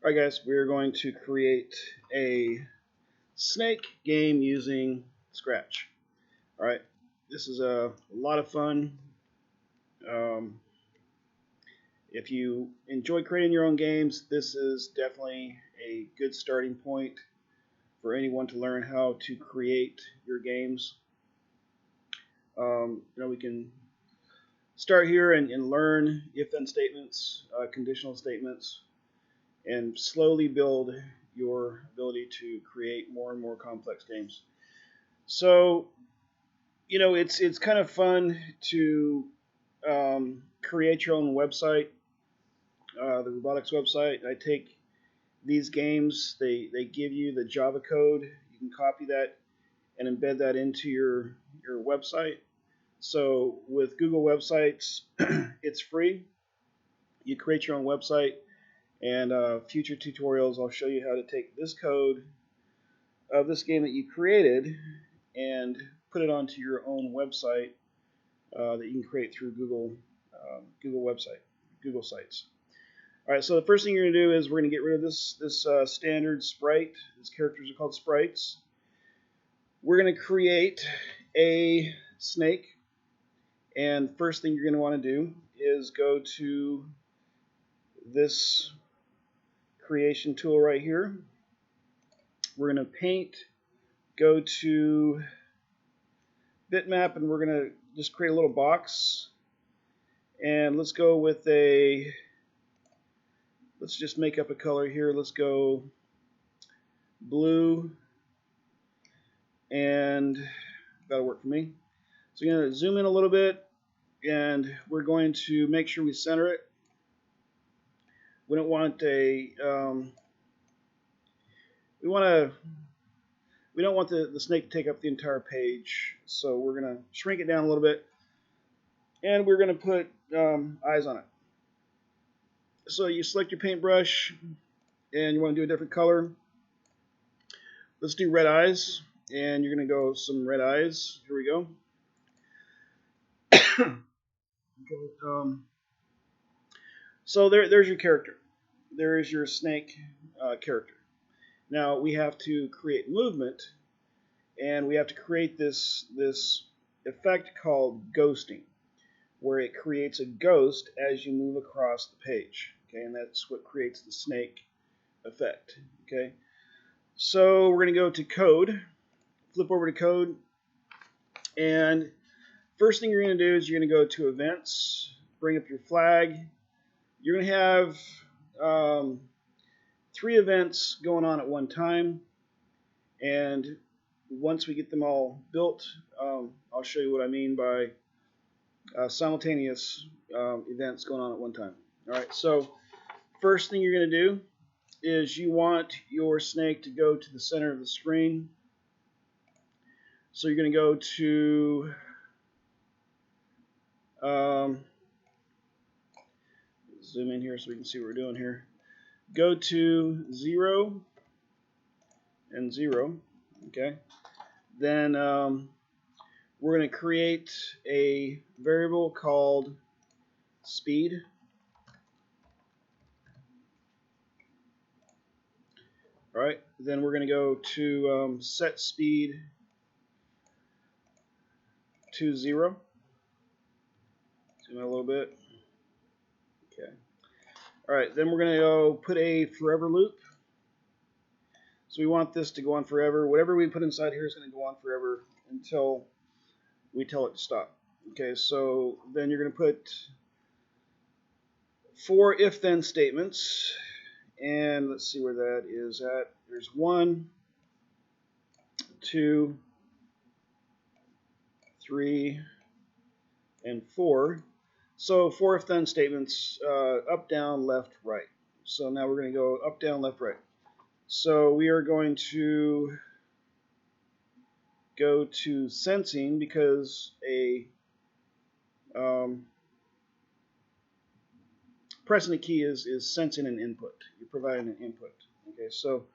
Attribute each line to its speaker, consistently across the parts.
Speaker 1: Alright guys, we're going to create a snake game using Scratch. Alright, this is a lot of fun. Um, if you enjoy creating your own games, this is definitely a good starting point for anyone to learn how to create your games. We can start here and learn if-then statements, conditional statements, and slowly build your ability to create more and more complex games. So, it's kind of fun to create your own website, the robotics website. I take these games, they give you the Java code. You can copy that and embed that into your website. So with Google Websites, it's free. You create your own website, and future tutorials I'll show you how to take this code of this game that you created and put it onto your own website that you can create through Google Google Sites. All right, so the first thing you're going to do is we're going to get rid of this standard sprite. These characters are called sprites. We're going to create a snake, and first thing you're going to want to do is go to this creation tool right here. We're going to paint, go to bitmap, and we're going to just create a little box. And let's go with let's just make up a color here. Let's go blue, and that'll work for me. So you're going to zoom in a little bit, and we're going to make sure we center it. We don't want we don't want the snake to take up the entire page, so we're going to shrink it down a little bit, and we're going to put eyes on it. So you select your paintbrush, and you want to do a different color. Let's do red eyes, and you're going to go some red eyes. Here we go. Okay, so there's your character. There is your snake character. Now we have to create movement, and we have to create this effect called ghosting, where it creates a ghost as you move across the page. Okay, and that's what creates the snake effect. Okay, so we're going to go to code, flip over to code, and first thing you're going to do is you're going to go to events, bring up your flag. You're going to have 3 events going on at one time, and once we get them all built, I'll show you what I mean by simultaneous events going on at one time. All right, so first thing you're going to do is you want your snake to go to the center of the screen. So you're going to go to zoom in here so we can see what we're doing here. Go to 0 and 0. Okay. Then we're going to create a variable called speed. All right. Then we're going to go to set speed to 0. Zoom in a little bit. Okay. All right. Then we're going to go put a forever loop. So we want this to go on forever. Whatever we put inside here is going to go on forever until we tell it to stop. Okay, so then you're going to put 4 if-then statements, and let's see where that is at. There's 1, 2, 3, and 4. So 4 if-then statements, up, down, left, right. So now we're going to go up, down, left, right. So we are going to go to sensing, because pressing a key is sensing an input. You're providing an input. Okay, so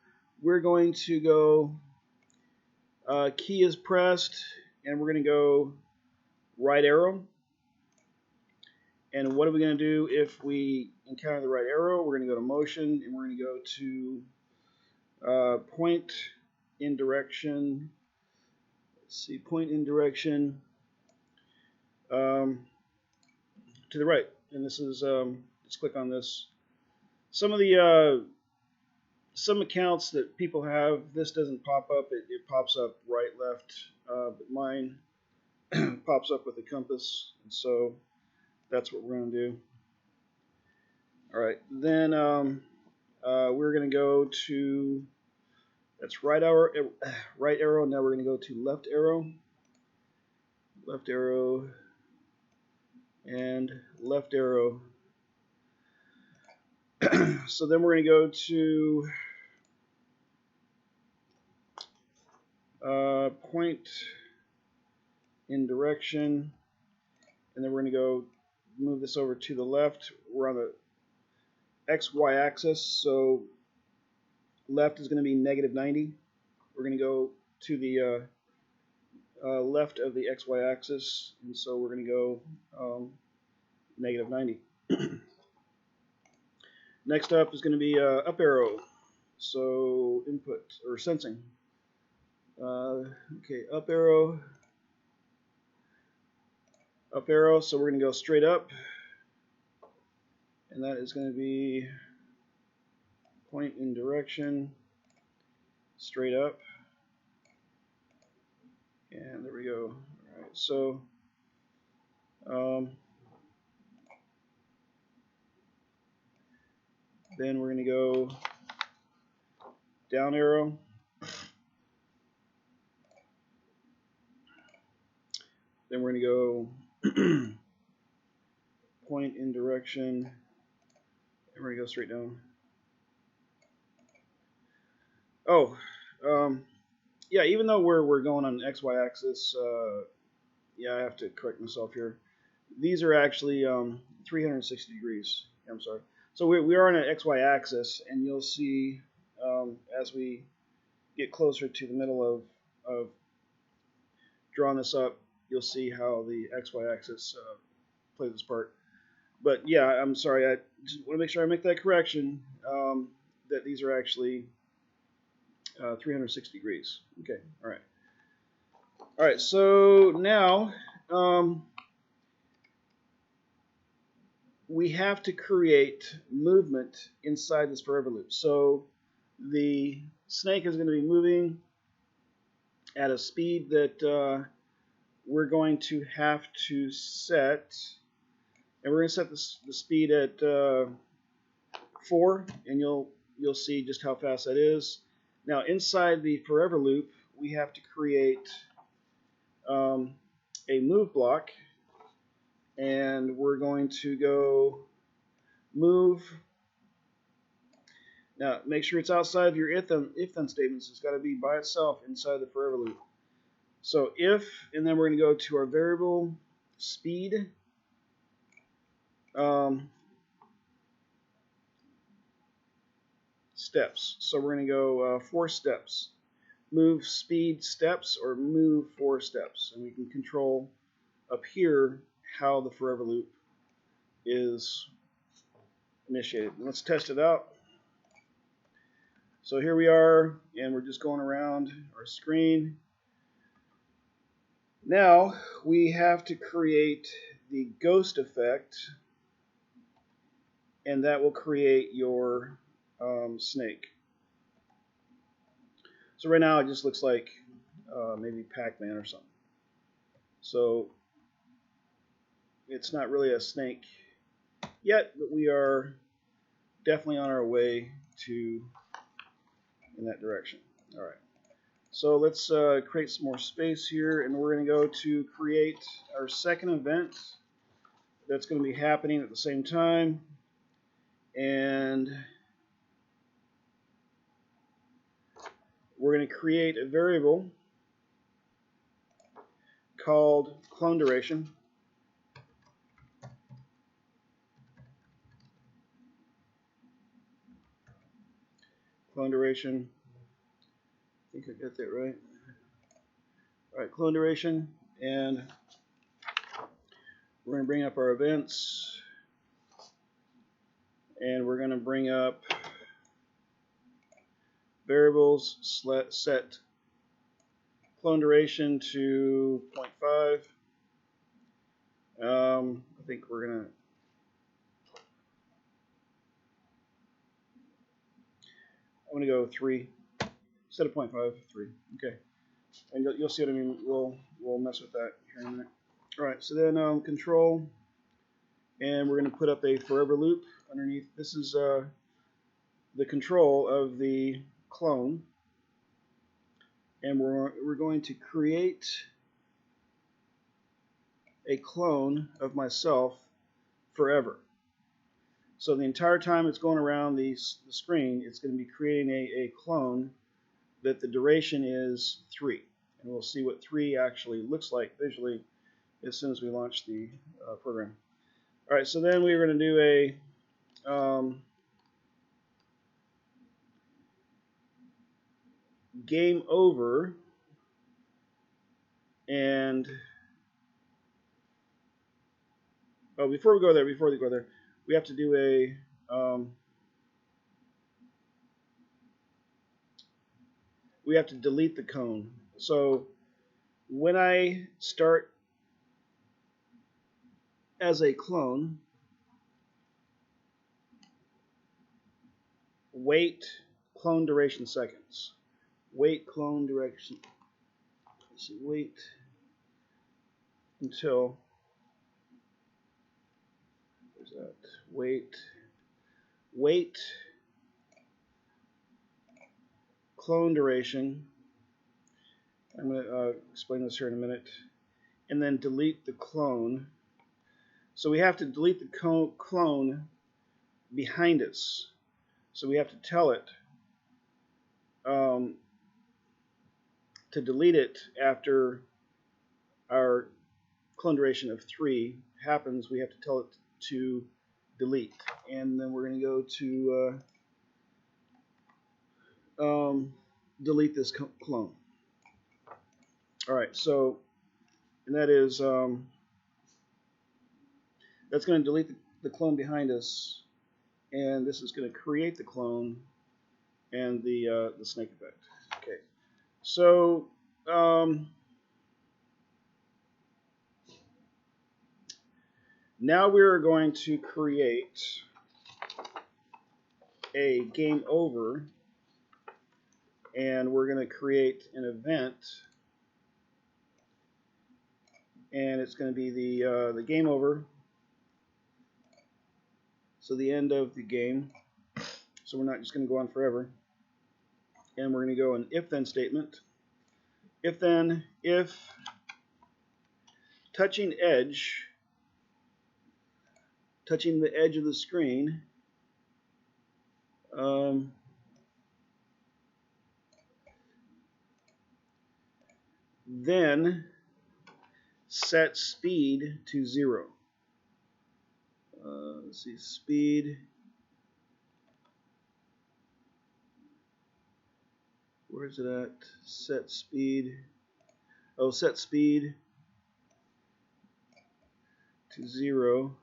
Speaker 1: we're going to go key is pressed, and we're going to go right arrow. And what are we going to do if we encounter the right arrow, we're going to go to motion, and we're going to go to point in direction. Let's see, point in direction to the right. And this is, let's click on this. Some of the some accounts that people have, this doesn't pop up. It pops up right, left, but mine pops up with a compass, and so that's what we're going to do. All right, then we're going to go to, that's right arrow. Now we're going to go to left arrow, and left arrow. So then we're going to go to point in direction, and then we're going to go move this over to the left. We're on the XY axis, so left is going to be -90. We're going to go to the left of the XY axis, and so we're going to go -90. Next up is going to be up arrow, so input or sensing. Okay, up arrow, so we're going to go straight up, and that is going to be point in direction, straight up, and there we go. All right, so then we're going to go down arrow, then we're going to go point in direction, and we're going to go straight down. Oh, yeah, even though we're going on an XY axis, yeah, I have to correct myself here. These are actually 360 degrees. I'm sorry. So we are on an XY axis, and you'll see as we get closer to the middle of drawing this up, you'll see how the XY axis plays its part. But yeah, I'm sorry. I just want to make sure I make that correction, that these are actually 360 degrees. Okay, all right. All right, so now we have to create movement inside this forever loop. So the snake is going to be moving at a speed that we're going to have to set, and we're going to set the speed at 4, and you'll see just how fast that is. Now inside the forever loop, we have to create a move block, and we're going to go move. Now make sure it's outside of your if-then statements. It's got to be by itself inside the forever loop. So if, and then we're going to go to our variable speed. Steps. So we're going to go 4 steps. Move speed steps or move 4 steps. And we can control up here how the forever loop is initiated. Let's test it out. So here we are, and we're just going around our screen. Now we have to create the ghost effect, and that will create your snake. So right now it just looks like maybe Pac-Man or something. So it's not really a snake yet, but we are definitely on our way to in that direction. All right. So let's create some more space here, and we're going to go to create our second event that's going to be happening at the same time. And we're going to create a variable called clone duration. Clone duration. I think I got that right. All right, clone duration, and we're going to bring up our events. And we're going to bring up variables, set clone duration to 0.5. I think we're going to I'm going to go 3. Instead of 0.5, 3. Okay. And you'll see what I mean. We'll mess with that here in a minute. All right. So then control, and we're going to put up a forever loop underneath. This is the control of the clone, and we're going to create a clone of myself forever. So the entire time it's going around the screen, it's going to be creating a clone that the duration is 3. And we'll see what 3 actually looks like visually as soon as we launch the program. All right, so then we're going to do a game over, and before we go there, we have to do a we have to delete the cone. So when I start as a clone, wait clone duration seconds. Wait clone duration. Let's see, wait until. Where's that? Wait clone duration. I'm going to explain this here in a minute. And then delete the clone. So we have to delete the clone behind us. So we have to tell it to delete it after our clone duration of 3 happens. We have to tell it to delete. And then we're going to go to delete this clone. All right, so, and that is, that's going to delete the clone behind us, and this is going to create the clone and the snake effect. Okay, so now we're going to create a game over, and we're going to create an event, and it's going to be the game over. So the end of the game. So we're not just going to go on forever. And we're going to go an if-then statement. If-then, if touching the edge of the screen, then set speed to 0. Let's see, speed. Where is it at? Set speed. Oh, set speed to 0.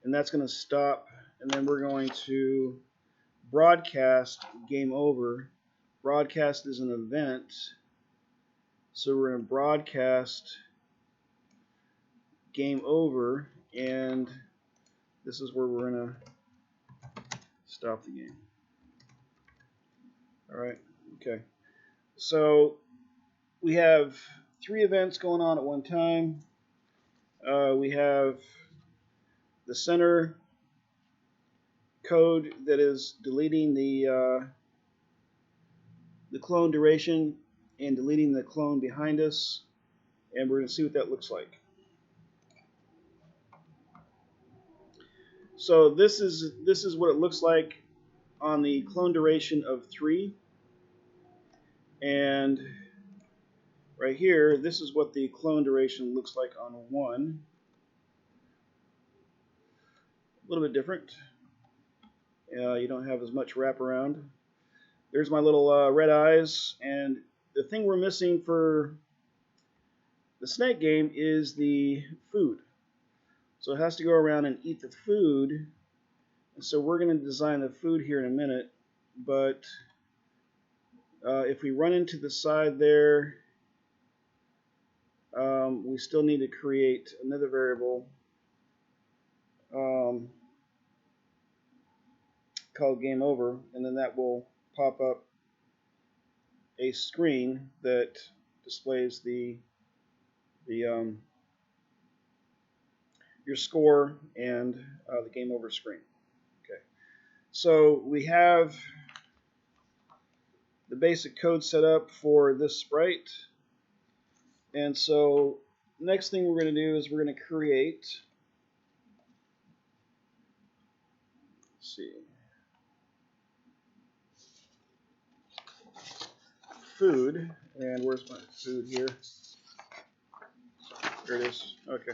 Speaker 1: And that's going to stop. And then we're going to broadcast game over. Broadcast is an event. So we're going to broadcast game over. And this is where we're going to stop the game. All right. Okay. So we have 3 events going on at one time. We have the center code that is deleting the clone duration and deleting the clone behind us, and we're going to see what that looks like. So this is what it looks like on the clone duration of 3, and right here, this is what the clone duration looks like on 1. A little bit different. You don't have as much wraparound. There's my little red eyes, and the thing we're missing for the snake game is the food. So it has to go around and eat the food, So we're going to design the food here in a minute, but if we run into the side there, we still need to create another variable called game over, and then that will pop up a screen that displays your score and the game over screen. Okay, so we have the basic code set up for this sprite, and so next thing we're going to do is we're going to create, let's see, food, and where's my food here? There it is. Okay.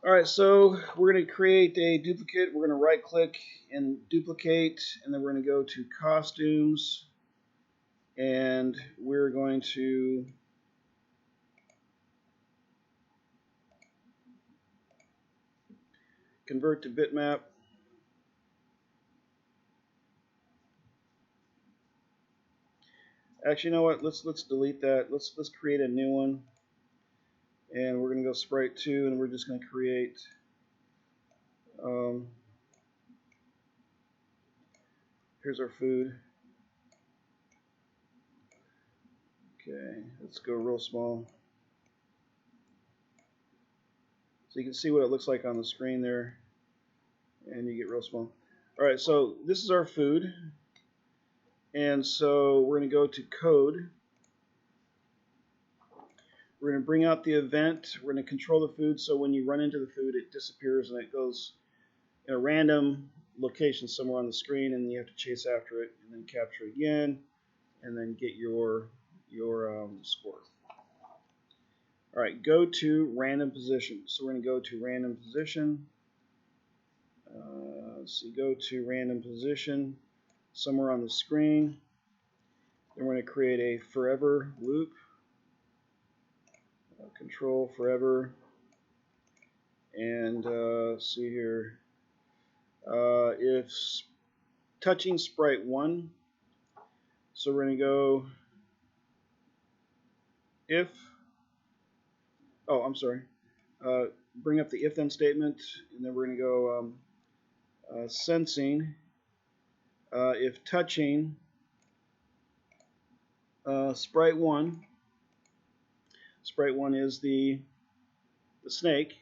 Speaker 1: All right, so we're going to create a duplicate. We're going to right click and duplicate, and then we're going to go to costumes, and we're going to convert to bitmap. Actually, you know what? Let's delete that. Let's create a new one, and we're going to go sprite 2, and we're just going to create here's our food. Okay, let's go real small so you can see what it looks like on the screen there, and you get real small. All right, so this is our food, and so we're going to go to code. We're going to bring out the event. We're going to control the food, so when you run into the food, it disappears and it goes in a random location somewhere on the screen, and you have to chase after it and then capture it again, and then get your score. All right, go to random position. So we're going to go to random position. So go to random position somewhere on the screen. Then we're going to create a forever loop. Control forever, and see here, if touching sprite 1, so we're going to go if, bring up the if then statement, and then we're going to go sensing, if touching sprite 1, sprite 1 is the snake,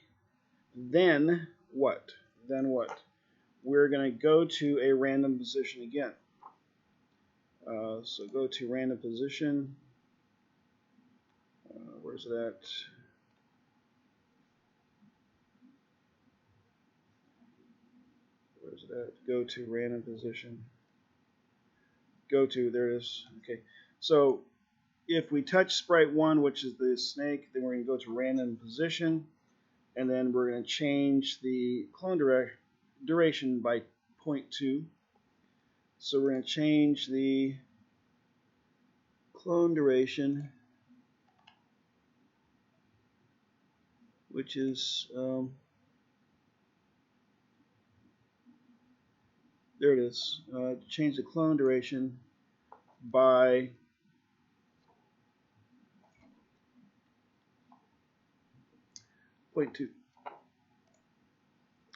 Speaker 1: then what? Then what? We're going to go to a random position again. So go to random position. Where's it at? Where's it at? Go to random position. Go to, there it is. Okay. So if we touch sprite 1, which is the snake, then we're going to go to random position, and then we're going to change the clone duration by 0.2. So we're going to change the clone duration, which is there it is. Change the clone duration by 0.2,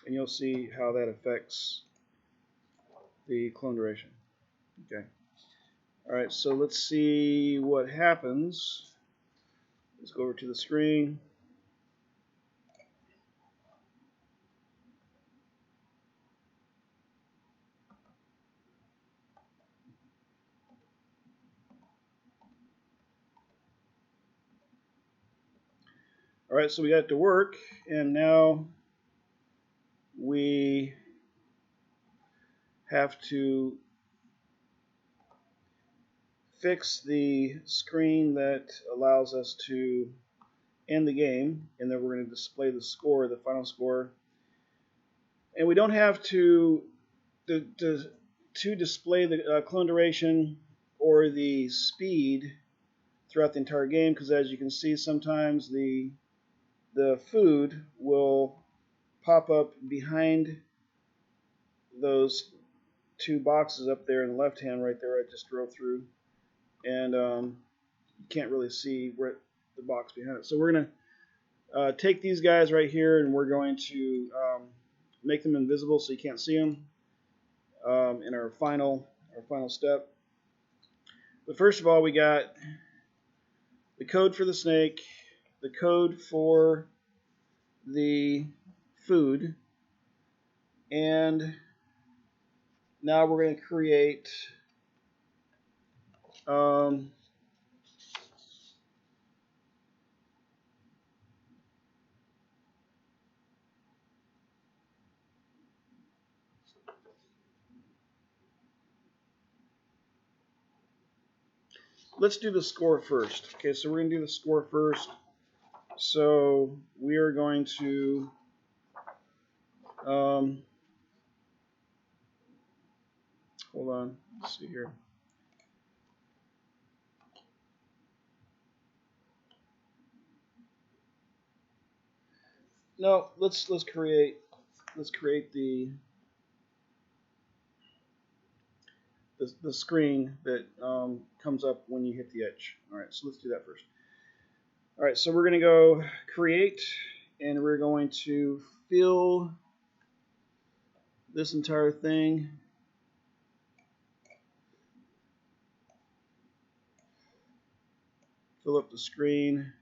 Speaker 1: and you'll see how that affects the clone duration. Okay. All right, so let's see what happens. Let's go over to the screen. All right, so we got it to work, and now we have to fix the screen that allows us to end the game, and then we're going to display the score, the final score. And we don't have to display the clone duration or the speed throughout the entire game, because as you can see, sometimes the food will pop up behind those two boxes up there in the left hand right there I just drove through, and you can't really see where the box behind it. So we're going to take these guys right here, and we're going to make them invisible so you can't see them in our final step. But first of all, we got the code for the snake, the code for the food, and now we're going to create let's do the score first. Okay, so we're going to do the score first. So we are going to hold on. Let's see here. No, let's create the screen that comes up when you hit the edge. All right, so let's do that first. All right, so we're going to go create, and we're going to fill this entire thing. Fill up the screen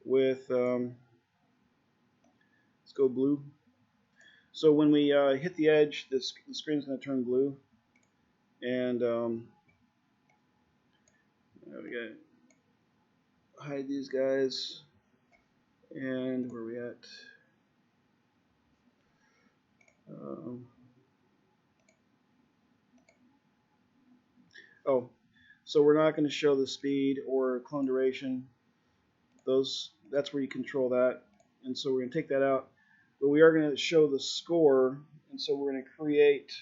Speaker 1: with, let's go blue. So when we hit the edge, the screen's going to turn blue. And we got to hide these guys. And where are we at? Oh, so we're not going to show the speed or clone duration. That's where you control that. And so we're going to take that out. But we are going to show the score. And so we're going to create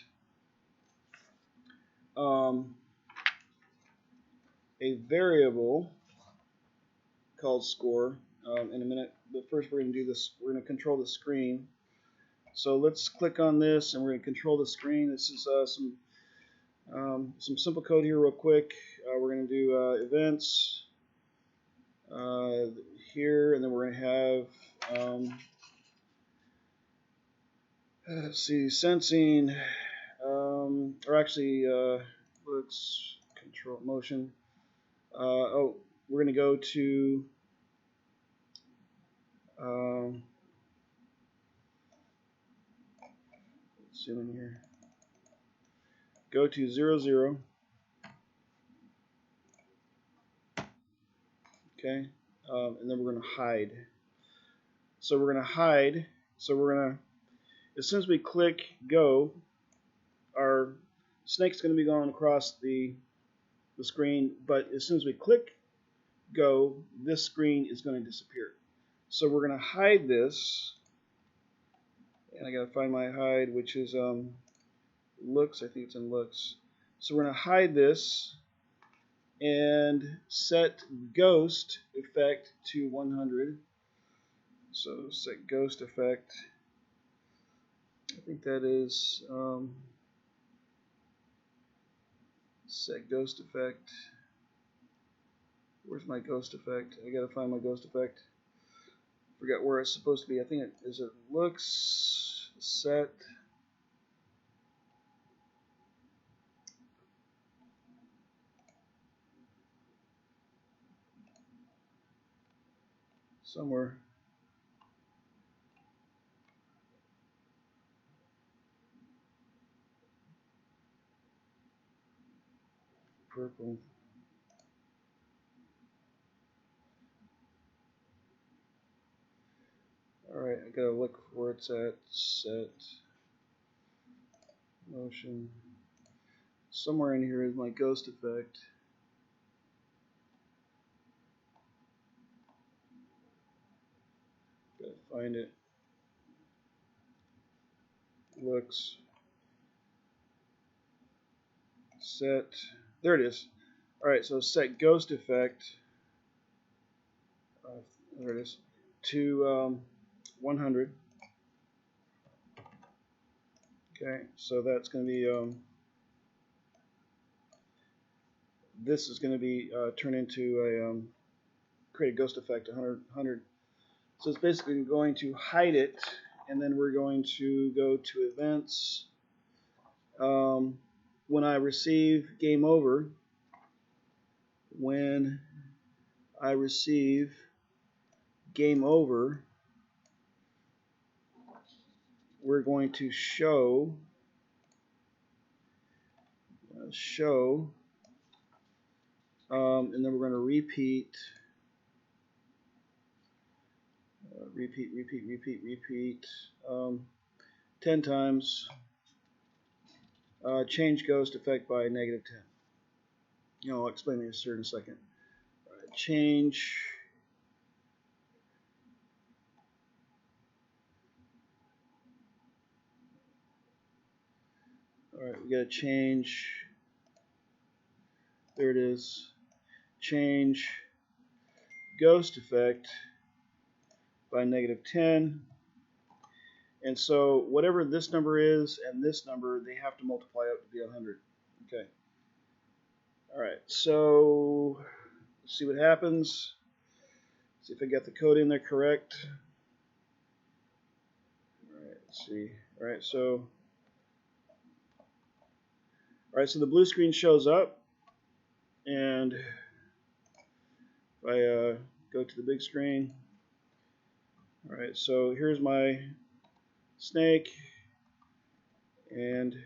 Speaker 1: a variable called score in a minute. But first we're going to do this. We're going to control the screen. So let's click on this, and we're going to control the screen. This is some simple code here real quick. We're going to do events here, and then we're going to have let's see, sensing, or actually let's control motion. Oh, we're going to go to let's zoom in here. Go to 0, 0. Okay, and then we're going to hide. So we're going to hide. So we're going to, as soon as we click go, our snake's going to be going across the screen. But as soon as we click go, this screen is going to disappear. So we're going to hide this. And I got to find my hide, which is looks. I think it's in looks. So we're going to hide this and set ghost effect to 100. So set ghost effect. I think that is set ghost effect. Where's my ghost effect? I gotta find my ghost effect. Forgot where it's supposed to be. I think it looks set. Somewhere. Purple. Alright, I gotta look where it's at. Set. Motion. Somewhere in here is my ghost effect. Gotta find it. Looks. Set. There it is. Alright, so set ghost effect. There it is. To 100. Okay, so that's going to be this is going to be turned into a create a ghost effect 100. So it's basically going to hide it, and then we're going to go to events. When I receive game over, when I receive game over, we're going to show and then we're going to repeat 10 times. Change ghost effect by -10. I'll explain this here in a second. Change we got to change. There it is. Change ghost effect by -10. And so whatever this number is and this number, they have to multiply up to be 100. Okay. All right. So let's see what happens. See if I got the code in there correct. All right. Let's see. All right. So the blue screen shows up, and if I go to the big screen. All right. So here's my snake, and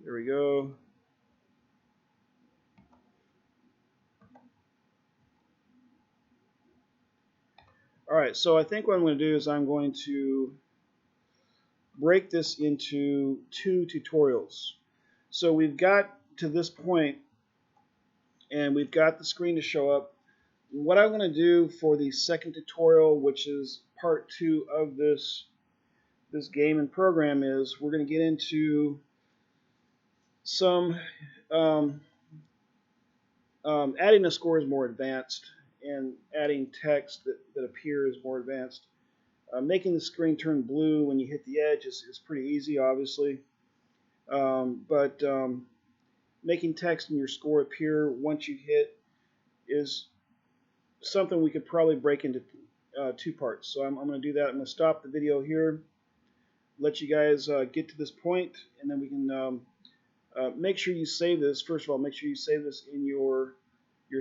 Speaker 1: there we go. All right, so I think what I'm going to do is I'm going to break this into 2 tutorials. So we've got to this point, and we've got the screen to show up. What I'm going to do for the second tutorial, which is part 2 of this game and program, is we're going to get into some adding a score is more advanced, and adding text that appears more advanced. Making the screen turn blue when you hit the edge is pretty easy, obviously. But making text in your score appear once you hit is something we could probably break into 2 parts. So I'm going to do that. I'm going to stop the video here, let you guys get to this point, and then we can make sure you save this. First of all, make sure you save this in your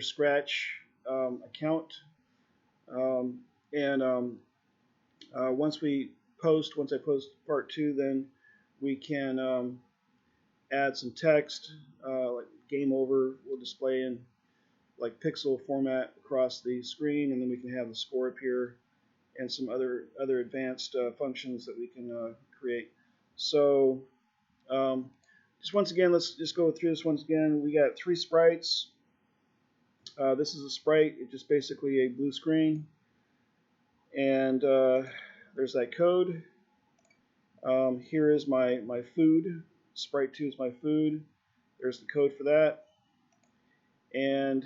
Speaker 1: Scratch account. Once I post part 2, then we can add some text, like game over will display in like pixel format across the screen, and then we can have the score appear and some other advanced functions that we can create. So just once again, let's just go through this once again. We got 3 sprites. This is a sprite. It's just basically a blue screen. And there's that code. Here is my food. Sprite 2 is my food. There's the code for that. And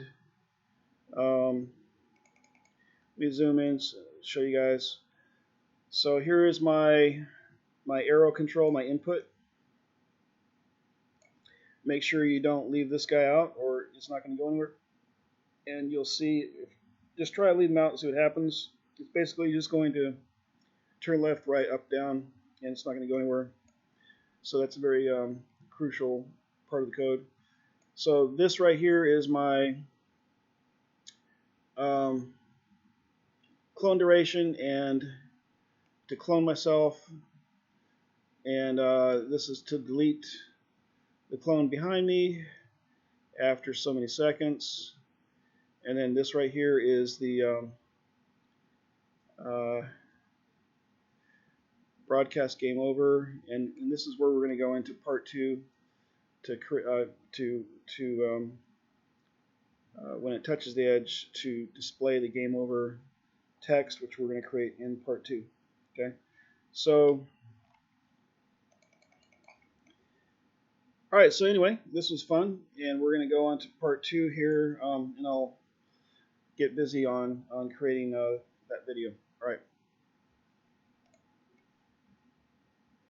Speaker 1: we zoom in, show you guys. So here is my arrow control, my input. Make sure you don't leave this guy out, or it's not going to go anywhere. And you'll see, just try to leave him out and see what happens. It's basically just going to turn left, right, up, down, and it's not going to go anywhere. So that's a very crucial part of the code. So this right here is my clone duration, and to clone myself, and this is to delete the clone behind me after so many seconds. And then this right here is the broadcast game over, and this is where we're going to go into part 2 when it touches the edge to display the game over text, which we're going to create in part 2. Okay, so all right. So anyway, this was fun, and we're going to go on to part 2 here, and I'll get busy on creating that video. All right.